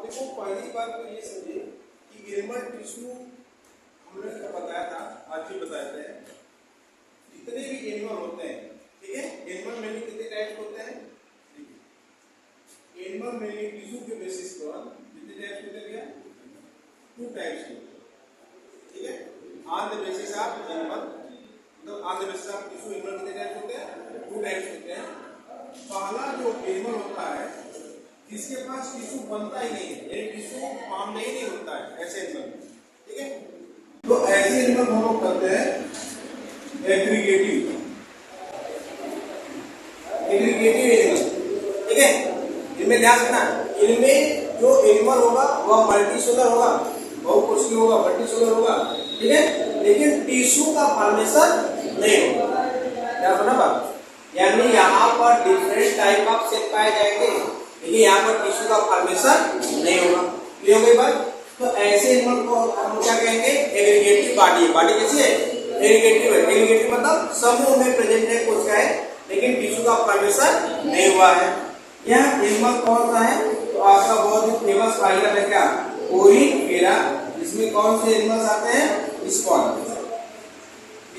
देखो पहली बात तो ये समझिए कि एनिमल टिश्यू हमने तो बताया था, आज भी बताए थे। जितने भी एनिमल होते हैं, ठीक है, एनिमल मेनली कितने टाइप होते हैं? एनिमल मेनली टिश्यू के बेसिस पर कितने टाइप्स होते हैं भैया? 2 टाइप्स होते हैं, ठीक है। On the basis of animal, मतलब on the basis of tissue animal कितने टाइप्स होते हैं? 2 टाइप्स होते हैं। पहला जो एनिमल होता है जिसके पास टिश्यू बनता ही नहीं है, यानी टिश्यू फॉर्म नहीं होता है, ऐसे एनिमल, ठीक है। तो ऐसे एनिमल हम लोग करते हैं एग्रीगेटिव एनिमल, ठीक है। इनमें ध्यान रखना, इनमें जो एनिमल होगा वह मल्टीसेलुलर होगा, बहुकोशिकीय होगा, मल्टीसेलुलर होगा, ठीक है, लेकिन टिश्यू का फॉर्मेशन नहीं होगा। क्या सुना बात? यानी यहाँ पर डिफरेंट टाइप ऑफ सेल पाए जाएंगे, लेकिन यहाँ पर टिश्यू का फॉर्मेशन नहीं होगा। क्लियर हो गई बात? तो ऐसे एनिमल को हम क्या कहेंगे? Aggregative body. बॉडी कैसी है? एग्रीगेटिव है। एग्रीगेटिव मतलब समूह में प्रेजेंट है कोशिका है, लेकिन टिश्यू का फॉर्मेशन नहीं हुआ है। यह एनिमल कौन सा है? तो आपका बहुत ही फेमस फाइलम है क्या? ओरिफेरा। इसमें कौन से एनिमल्स आते हैं? स्पॉन्ज।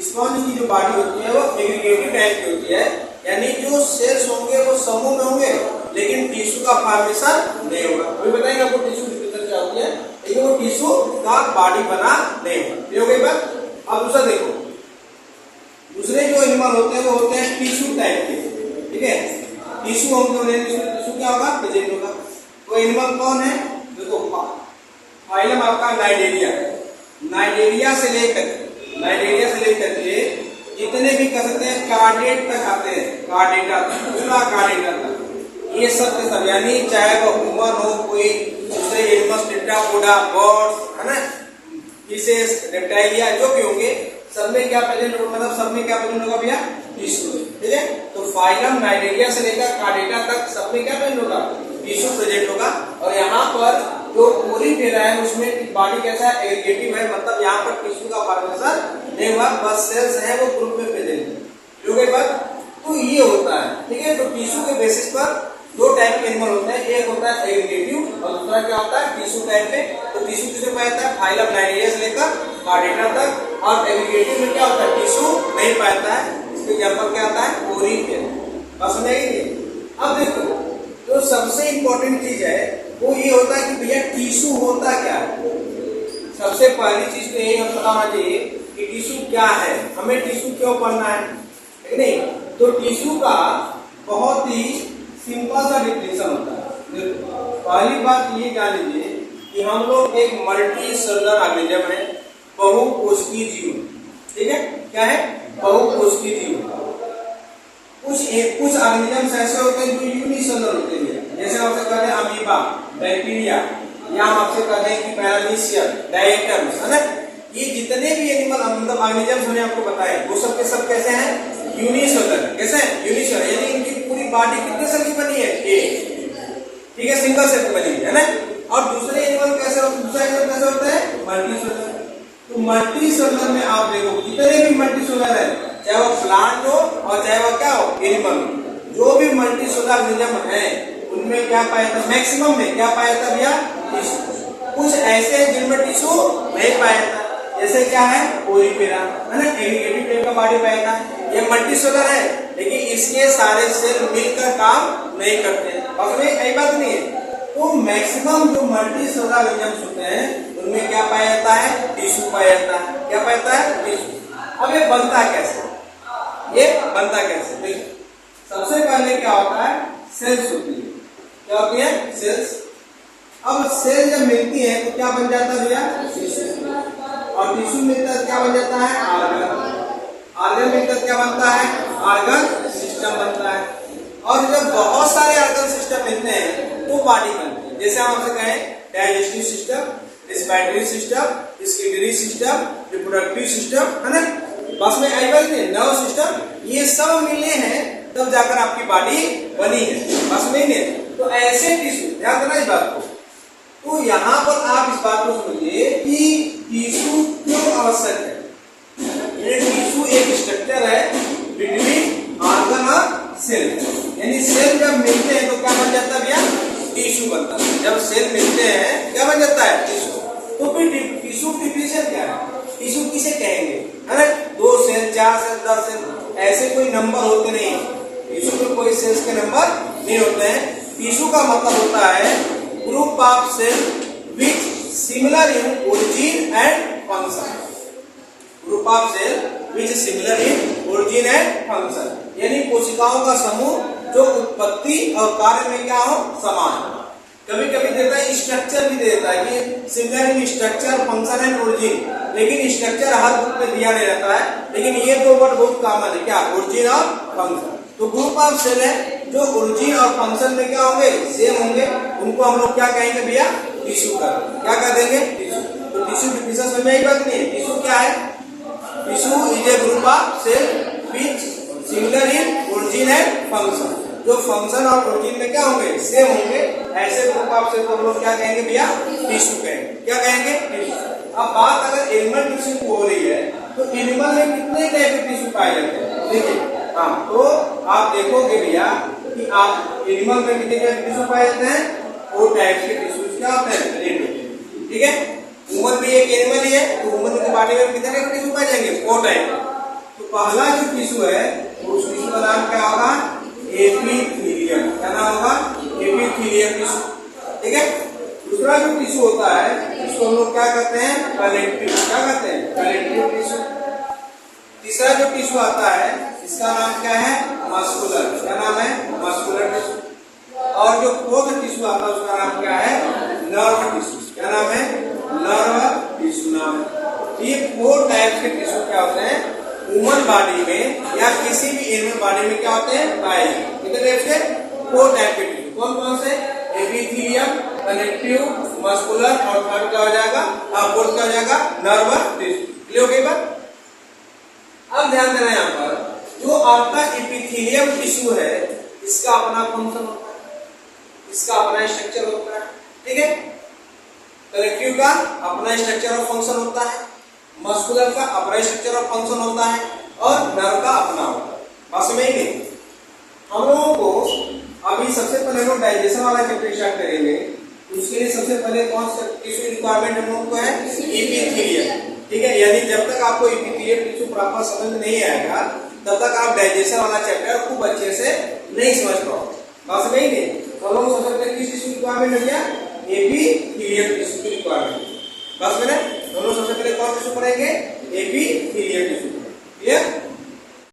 स्पॉन्ज की जो बॉडी होती है वो एग्रीगेटिव टाइप की होती है, यानी जो सेल्स होंगे वो समूह में होंगे, लेकिन टिश्यू का फॉर्मेशन नहीं होगा। अभी बताएंगे आपको टिश्यू डिफरेंस क्या होती है, लेकिन वो टिश्यू का बॉडी बना नहीं होगा। ये हो गई बात। अब दूसरा देखो, दूसरे जो एनिमल होते हैं वो होते हैं टिश्यू टाइप के, ठीक है। टिश्यू होंगे, टिश्यू क्या होगा? प्रेजेंट होगा। वो एनिमल कौन है? देखो फाइलम आपका नाइडेरिया। नाइडेरिया से लेकर के जितने भी कह सकते हैं कार्डेट तक आते हैं, कार्डेटा पूरा कार्डेटा तक, ये सब के सब, यानी चाहे वो ह्यूमन हो, कोई दूसरे एनिमल्स, टेट्रापोडा, बर्ड्स, है ना, फिशेस, रेप्टाइलिया, जो भी होंगे, सब में क्या प्रेजेंट होगा? मतलब सब में क्या प्रेजेंट होगा भैया? टिश्यू, ठीक है। तो फाइलम नाइडेरिया से लेकर कार्डेटा तक सब में क्या प्रेजेंट होगा? टिश्यू प्रेजेंट होगा। और यहाँ पर जो ओरिफेरा है उसमें बॉडी कैसा है? एग्रीगेटिव है, मतलब यहाँ पर टिश्यू का फॉर्मेशन नहीं हुआ, बस सेल्स है वो ग्रुप में प्रेजेंट है। जो बात, तो ये होता है, ठीक है। तो टिश्यू के बेसिस पर 2 टाइप के एनिमल होते हैं, एक होता है एग्रीगेटिव और दूसरा क्या होता है? टिश्यू टाइप में। तो टिश्यू किसे पाया जाता है? फाइलम नाइडेरिया से लेकर कार्डेटा तक। और एग्रीगेटिव में क्या होता है? टिश्यू नहीं पाता है। इसके एग्जांपल क्या आता है? ओरिफेरा। बस समझेंगे। अब देखो, जो सबसे इंपॉर्टेंट चीज है वो ये होता है कि भैया टिश्यू होता क्या है। सबसे पहली चीज तो यही हमें पता होना चाहिए कि टिश्यू क्या है, हमें टिश्यू क्यों पढ़ना है, ठीक नहीं। तो टिश्यू का बहुत ही सिंपल सा डिफिनेशन होता है। पहली बात ये जान लीजिए कि हम लोग एक मल्टी सेलुलर ऑर्गेनिज्म है, बहुकोशिकीय जीव, ठीक है। क्या है? बहुकोशिकीय जीव। कुछ ऑर्गेनिजम्स ऐसे होते हैं जो यूनिसेलुलर होते हैं, जैसे आपसे कहते हैं अमीबा, बैक्टीरिया, या हम आपसे कहते हैं कि पैरामीशियम, डायटम्स, है ना। ये जितने भी एनिमल मतलब ऑर्गेनिजम्स मैंने आपको बताए वो सब के सब कैसे हैं? यूनिसेलुलर। कैसे? यूनिसेलुलर, यानी इनकी पूरी बॉडी कितने सेल की बनी है? एक, ठीक है, सिंगल सेल की बनी है ना। और दूसरे एनिमल कैसे होते हैं? मल्टीसेलुलर। तो मल्टीसेलुलर में आप देखो जितने भी मल्टीसेलुलर है, चाहे वो प्लांट हो और चाहे वो क्या हो? एनिमल। जो भी मल्टीसेलुलर ऑर्गेनिज्म है उनमें क्या पाया जाता? मैक्सिमम में क्या पाया जाता भैया? टिश्यू। कुछ ऐसे हैं जिनमें टिश्यू नहीं पाया जाता, जैसे क्या है? ओरिफेरा, है ना, एग्रीगेटिव टाइप का बॉडी पाया जाता। ये मल्टीसेलुलर है, लेकिन इसके सारे सेल मिलकर काम नहीं करते। और यही बात नहीं है। तो मैक्सिमम जो मल्टीसेलुलर ऑर्गेनिजम्स होते हैं उनमें क्या पाया जाता है? टिश्यू पाया जाता है। क्या पाया जाता है? टिश्यू। अब ये बनता कैसे? देखिए, सबसे पहले क्या होता है? सेल्स होती है। क्या होती है? सेल्स। अब सेल जब मिलती है तो क्या बन जाता है भैया? टिश्यू। और टिश्यू मिलता है क्या बन जाता है? ऑर्गन। ऑर्गन मिलता है क्या बनता है? ऑर्गन सिस्टम बनता है। और जब बहुत सारे ऑर्गन सिस्टम मिलते हैं तो बॉडी बनती है। जैसे हम आपसे कहें digestive system, respiratory system, skinary system, reproductive system, है ना। बस में आई बात नहीं, नर्व सिस्टम, ये सब मिले हैं तब जाकर आपकी बॉडी बनी है। बस में नहीं। तो ऐसे टिश्यू, ध्यान देना इस बात को। तो यहाँ पर आप इस बात को समझिए कि टिश्यू क्यों आवश्यक है। टिश्यू एक स्ट्रक्चर है बिटवीन ऑर्गन और सेल, यानी सेल जब मिलते हैं तो क्या बन जाता है भैया? टिश्यू बनता है। जब सेल मिलते हैं क्या बन जाता है? टिश्यू। तो फिर टिश्यू डिफिनेशन क्या है? टिश्यू किसे कहेंगे? है ना, 2 सेल, 4 सेल, 10 सेल, ऐसे कोई नंबर होते नहीं। टिश्यू में कोई सेल्स के नंबर नहीं होते हैं। टिश्यू का मतलब होता है group of cell which similar in origin and function. Group of cell which similar in origin and function, यानी कोशिकाओं का समूह जो उत्पत्ति और कार्य में क्या हो? समान। कभी कभी देता है स्ट्रक्चर भी देता है कि similar in structure, function and origin, लेकिन स्ट्रक्चर हर बुक में दिया नहीं रहता है। लेकिन ये 2 वर्ड बहुत कॉमन है, क्या? ओरिजिन और फंक्शन। तो ग्रुप ऑफ सेल है जो ओरिजिन और फंक्शन में क्या होंगे? सेम होंगे। उनको हम लोग क्या कहेंगे भैया? टिश्यू कर। क्या कह देंगे? टिश्यू। तो टिश्यू डिफिनेशन समझ में आई बात नहीं है? टिश्यू क्या है? Tissue is a group of cell which similar in origin and function, जो फंक्शन और ओरिजिन में क्या होंगे? सेम होंगे। ऐसे ग्रुप ऑफ सेल को हम लोग क्या कहेंगे भैया? टिश्यू कहेंगे। क्या कहेंगे? टिश्यू। अब बात अगर एनिमल टिश्यू की हो रही है तो एनिमल में कितने टाइप के टिश्यू पाए जाते हैं? देखिए, हाँ, तो आप देखोगे भैया कि आप एनिमल में कितने टाइप के टिश्यू पाए जाते हैं? 4 टाइप्स के टिश्यूज क्या होते हैं? ठीक है। ह्यूमन भी एक एनिमल ही है, तो ह्यूमन के बॉडी में कितने टाइप के टिश्यू पाए जाएंगे? 4 टाइप। तो पहला जो टिश्यू है उस टिश्यू का नाम क्या होगा? एपिथेलियम। क्या नाम होगा? Epithelium tissue. ठीक है। दूसरा जो टिश्यू होता है इसको हम लोग क्या कहते हैं? कलेक्टिव। क्या कहते हैं? Collective tissue. तीसरा जो टिश्यू आता है इसका नाम क्या है? मस्कुलर। क्या नाम है? Muscular tissue. और जो 4th टिश्यू आता है उसका नाम क्या है? Nerve tissue. क्या नाम है? नर्व टिश्यू नाम है। ये 4 टाइप के टिश्यू क्या होते हैं? ह्यूमन बॉडी में या किसी भी एनिमल बॉडी में क्या होते हैं? पाए जाते। कितने टाइप के? 4 टाइप के टिश्यू। कौन कौन से? एपिथेलियम, कनेक्टिव, मस्कुलर और थर्ड क्या हो जाएगा? फोर्थ क्या हो जाएगा? Nerve tissue. क्लियर हो गई बात? अब ध्यान देना यहाँ पर जो आपका एपिथेलियम टिश्यू है इसका अपना फंक्शन होता है, इसका अपना स्ट्रक्चर होता है। ठीक है। कलेक्टिव का अपना स्ट्रक्चर और फंक्शन होता है, मस्कुलर का अपना स्ट्रक्चर और फंक्शन होता है, और नर्व का अपना होता है। बस में ही नहीं, हम लोगों को अभी सबसे पहले हम डाइजेशन वाला चैप्टर स्टार्ट करेंगे। उसके लिए सबसे पहले कौन सा टिश्यू रिक्वायरमेंट हम लोगों को है? एपिथेलियम। ठीक है। यानी जब तक आपको एपिथेलियम टिश्यू प्रॉपर समझ में नहीं आएगा तब तक आप डाइजेशन वाला चैप्टर खूब अच्छे से नहीं समझ पाओगे। बस में ही नहीं, हम लोग सबसे पहले किस टिश्यू रिक्वायरमेंट हो गया? एपिथेलियम टिश्यू की रिक्वायरमेंट। बस में हम लोग सबसे पहले कौन टिश्यू पढ़ेंगे? Epithelium tissue. क्लियर?